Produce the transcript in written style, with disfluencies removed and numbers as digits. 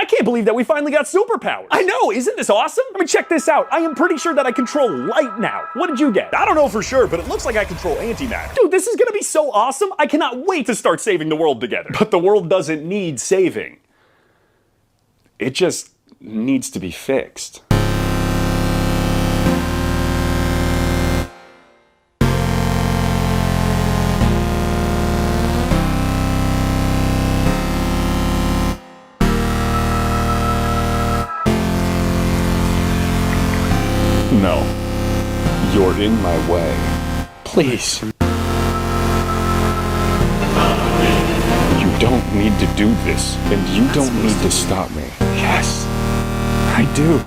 can't believe that we finally got superpowers. I know, isn't this awesome? I mean, check this out. I am pretty sure that I control light now. What did you get? I don't know for sure, but it looks like I control antimatter. Dude, this is gonna be so awesome. I cannot wait to start saving the world together. But the world doesn't need saving. It just needs to be fixed. No. You're in my way. Please. You don't need to do this, and you don't need to stop me. Yes, I do.